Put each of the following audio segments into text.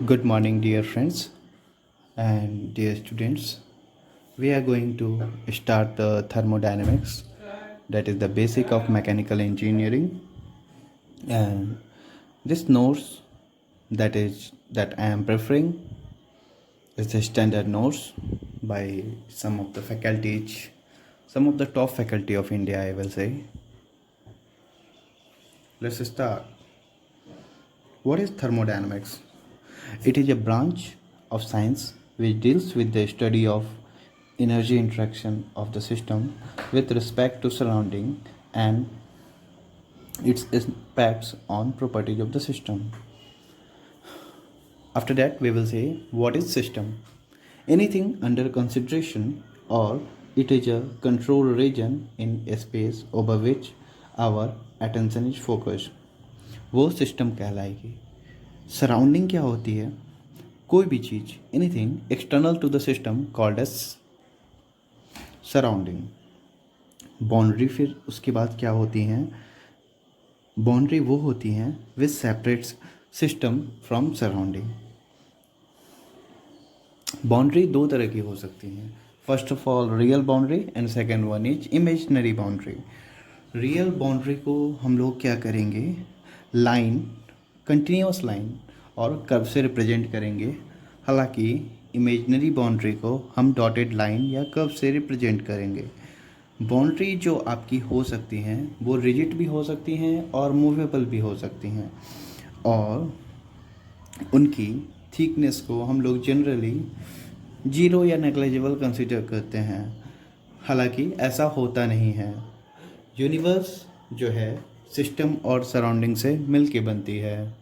Good morning, dear friends and dear students. We are going to start the thermodynamics, that is the basic of mechanical engineering. And this notes that I am preferring is the standard notes by some of the faculties, some of the top faculty of India, I will say. Let's start. What is thermodynamics? It is a branch of science which deals with the study of energy interaction of the system with respect to surrounding and its impacts on properties of the system. After that, we will say what is system. Anything under consideration or it is a control region in a space over which our attention is focused. वो system कहलाएगी. Surrounding क्या होती है? कोई भी चीज़, anything external to the system called as surrounding. Boundary फिर उसके बाद क्या होती हैं? बाउंड्री वो होती हैं which separates system from surrounding. Boundary दो तरह की हो सकती हैं. First of all real boundary and second one is imaginary boundary. Real boundary को हम लोग क्या करेंगे? लाइन, कंटिन्यूस लाइन और कर्व से रिप्रेजेंट करेंगे. हालांकि इमेजिनरी बाउंड्री को हम डॉटेड लाइन या कर्व से रिप्रेजेंट करेंगे. बाउंड्री जो आपकी हो सकती हैं वो रिजिड भी हो सकती हैं और मूवेबल भी हो सकती हैं, और उनकी थिकनेस को हम लोग जनरली जीरो या नेग्लिजिबल कंसिडर करते हैं. हालांकि ऐसा होता नहीं है. यूनिवर्स जो है सिस्टम और सराउंडिंग से मिल के बनती है.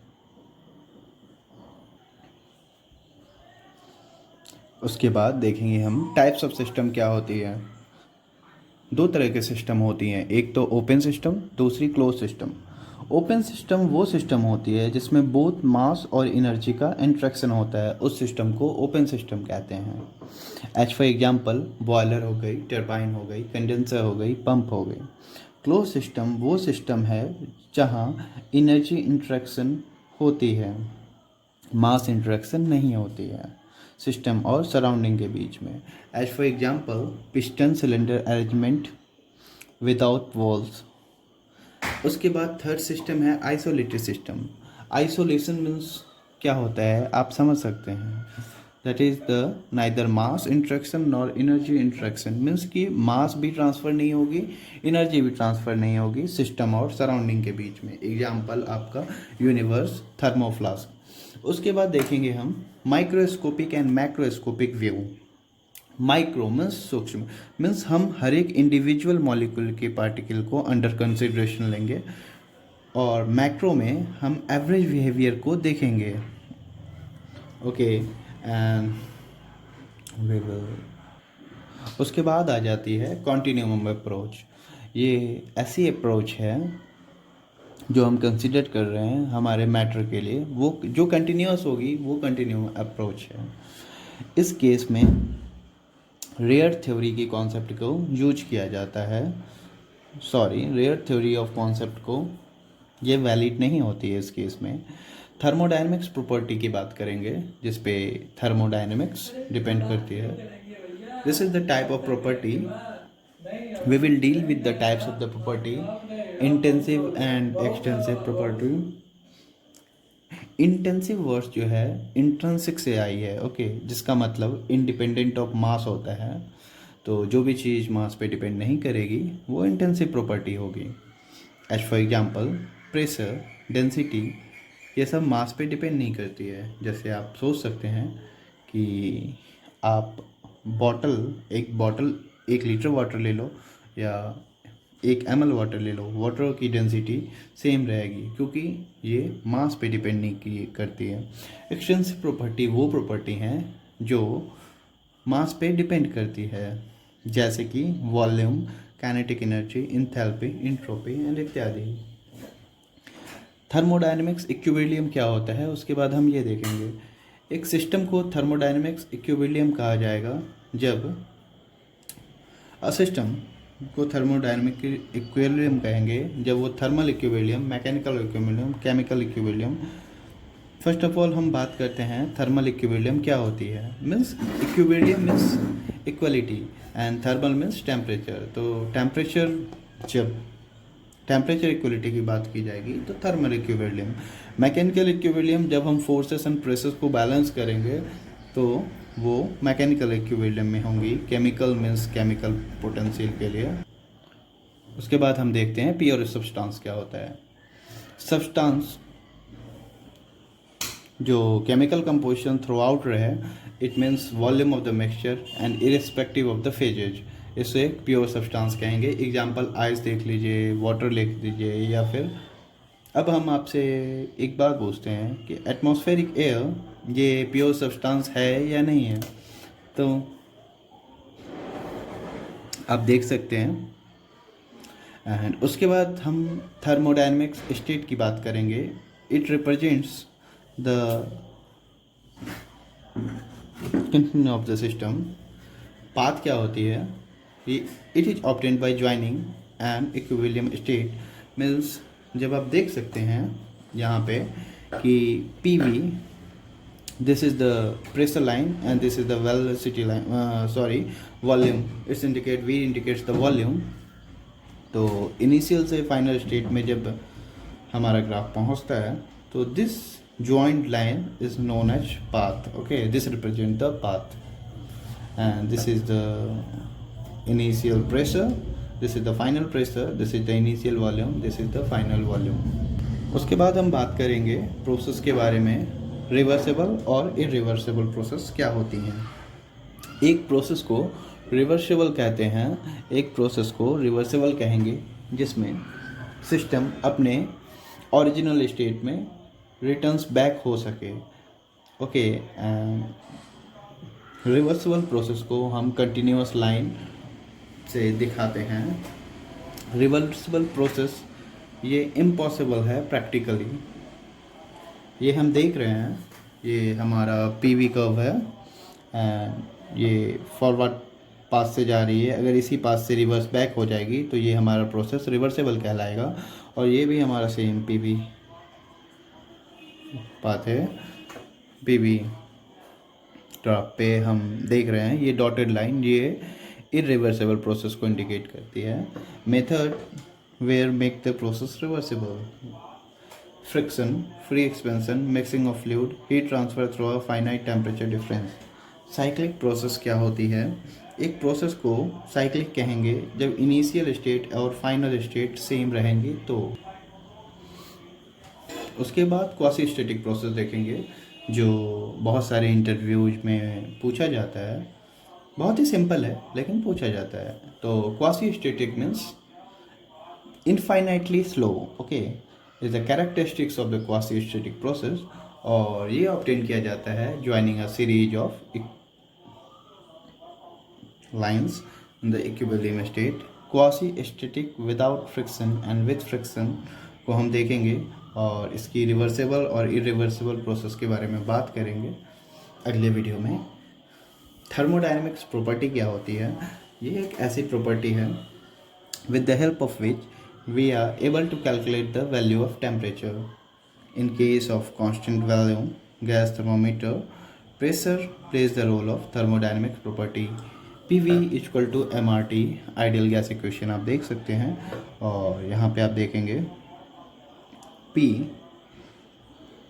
उसके बाद देखेंगे हम टाइप्स ऑफ सिस्टम क्या होती है. दो तरह के सिस्टम होती हैं, एक तो ओपन सिस्टम, दूसरी क्लोज सिस्टम. ओपन सिस्टम वो सिस्टम होती है जिसमें बोथ मास और एनर्जी का इंट्रैक्शन होता है. उस सिस्टम को ओपन सिस्टम कहते हैं. एज फॉर एग्जांपल बॉयलर हो गई, टरबाइन हो गई, कंडेंसर हो गई, पंप हो गई. क्लोज सिस्टम वो सिस्टम है जहाँ एनर्जी इंट्रैक्शन होती है, मास इंट्रैक्शन नहीं होती है सिस्टम और सराउंडिंग के बीच में. As for example piston cylinder arrangement without walls. उसके बाद थर्ड सिस्टम है आइसोलेटेड सिस्टम. आइसोलेशन मीन्स क्या होता है आप समझ सकते हैं. That is the neither mass interaction nor energy interaction. Means कि मास भी ट्रांसफ़र नहीं होगी, एनर्जी भी ट्रांसफ़र नहीं होगी सिस्टम और सराउंडिंग के बीच में. एग्जाम्पल आपका यूनिवर्स, थर्मोफ्लास्क. उसके बाद देखेंगे हम microscopic and macroscopic view. Micro means सूक्ष्म, मीन्स हम हर एक इंडिविजुअल मॉलिक्यूल के पार्टिकल को अंडर कंसिडरेशन लेंगे, और मैक्रो में हम एवरेज बिहेवियर को देखेंगे. Okay, and we will. उसके बाद आ जाती है कॉन्टिन्यूम अप्रोच. ये ऐसी अप्रोच है जो हम कंसिडर कर रहे हैं हमारे मैटर के लिए. वो जो कंटिन्यूस होगी वो कंटिन्यूम अप्रोच है. इस केस में रेयर थ्योरी की कॉन्सेप्ट को यूज किया जाता है. रेयर थ्योरी ऑफ कॉन्सेप्ट को ये वैलिड नहीं होती है इस केस में. थर्मोडायनेमिक्स प्रॉपर्टी की बात करेंगे जिस पे थर्मोडायनेमिक्स डिपेंड करती है. This is the type of property. We will deal with the types of the property, intensive and extensive property. Intensive words जो है इंट्रिंसिक से आई है, ओके, जिसका मतलब इंडिपेंडेंट ऑफ मास होता है. तो जो भी चीज़ मास पे डिपेंड नहीं करेगी वो इंटेंसिव प्रॉपर्टी होगी. As for example pressure, density, ये सब मास पे डिपेंड नहीं करती है. जैसे आप सोच सकते हैं कि आप एक बॉटल 1 लीटर वाटर ले लो या 1 ml वाटर ले लो, वाटर की डेंसिटी सेम रहेगी क्योंकि ये मास पे डिपेंड नहीं करती है. एक्सटेंसिव प्रॉपर्टी वो प्रॉपर्टी हैं जो मास पे डिपेंड करती है, जैसे कि volume, kinetic energy, enthalpy, entropy and इत्यादि. थर्मोडायनेमिक्स इक्विलिब्रियम क्या होता है उसके बाद हम ये देखेंगे. एक सिस्टम को थर्मोडायनेमिक्स इक्विलिब्रियम कहा जाएगा जब सिस्टम को थर्मोडायनेमिक इक्विलिब्रियम कहेंगे जब वो thermal equilibrium, mechanical equilibrium, chemical equilibrium first of all हम बात करते हैं थर्मल इक्विलिब्रियम क्या होती है। Means equilibrium means equality and thermal means temperature. तो जब टेम्परेचर इक्वलिटी की बात की जाएगी तो थर्मल इक्विलिब्रियम। मैकेनिकल इक्विलिब्रियम जब हम फोर्सेस एंड प्रेसेस को बैलेंस करेंगे तो वो मैकेनिकल इक्विलिब्रियम में होंगी। केमिकल मीन्स केमिकल पोटेंशियल के लिए। उसके बाद हम देखते हैं प्योर सब्सटेंस क्या होता है। सब्सटेंस जो केमिकल कंपोजिशन थ्रू आउट रहे, it means volume of the mixture and irrespective of the phases, इसे प्योर सब्सटेंस कहेंगे। एग्जांपल आइस देख लीजिए, वाटर लिख दीजिए, या फिर अब हम आपसे एक बात पूछते हैं कि एटमॉस्फेरिक एयर ये प्योर सब्सटेंस है या नहीं है। तो आप देख सकते हैं। एंड उसके बाद हम थर्मोडायनेमिक्स स्टेट की बात करेंगे। It represents the continuity of the system. Path क्या होती है? It is obtained by joining and equilibrium state. Means जब आप देख सकते हैं यहाँ पे कि PV, this is the pressure line and this is the velocity line, volume, it's indicate V indicates the volume। तो इनिशियल से फाइनल स्टेट में जब हमारा ग्राफ पहुंचता है तो this joined line is known as path। okay, this represent the path and this is the initial pressure, this is the final pressure, this is the initial volume, this is the final volume। उसके बाद हम बात करेंगे process के बारे में। Reversible और irreversible process क्या होती हैं। एक प्रोसेस को रिवर्सेबल कहते हैं, एक प्रोसेस को रिवर्सेबल कहेंगे, जिसमें सिस्टम अपने ओरिजिनल स्टेट में रिटर्न्स बैक हो सके। ओके, रिवर्सेबल प्रोसेस को हम कंटिन्यूअस लाइन से दिखाते हैं। रिवर्सिबल प्रोसेस ये इम्पॉसिबल है प्रैक्टिकली। ये हम देख रहे हैं, ये हमारा PV कर्व है एंड ये फॉरवर्ड पाथ से जा रही है। अगर इसी पाथ से रिवर्स बैक हो जाएगी तो ये हमारा प्रोसेस रिवर्सेबल कहलाएगा। और ये भी हमारा सेम PV पाथ है। PV ट्रैप पे हम देख रहे हैं ये डॉटेड लाइन, ये इरिवर्सेबल प्रोसेस को इंडिकेट करती है। Method where make the process reversible: friction, free expansion, mixing of fluid, heat transfer through a finite temperature difference. Cyclic process क्या होती है? एक प्रोसेस को साइक्लिक कहेंगे जब इनिशियल स्टेट और फाइनल स्टेट सेम रहेंगी तो। उसके बाद क्वासी स्टैटिक प्रोसेस देखेंगे जो बहुत सारे इंटरव्यूज में पूछा जाता है। बहुत ही सिंपल है लेकिन पूछा जाता है। तो quasi static means infinitely slow. Okay, is the characteristics of the quasi static process. और ये ऑब्टेन किया जाता है joining a series of lines in the equilibrium state. Quasi static without friction and with friction को हम देखेंगे और इसकी रिवर्सेबल और इरिवर्सेबल प्रोसेस के बारे में बात करेंगे अगले वीडियो में। थर्मोडायनेमिक्स प्रॉपर्टी क्या होती है? ये एक ऐसी प्रॉपर्टी है with the help of which we are able to calculate the value of temperature in case of constant volume gas thermometer. Pressure plays the role of thermodynamic property. PV equal to MRT ideal gas equation आप देख सकते हैं। और यहाँ पे आप देखेंगे P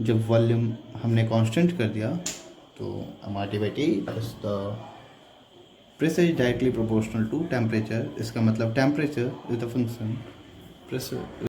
जब वॉल्यूम हमने कांस्टेंट कर दिया तो MRT/T plus the pressure is directly proportional to temperature. इसका मतलब temperature is the function pressure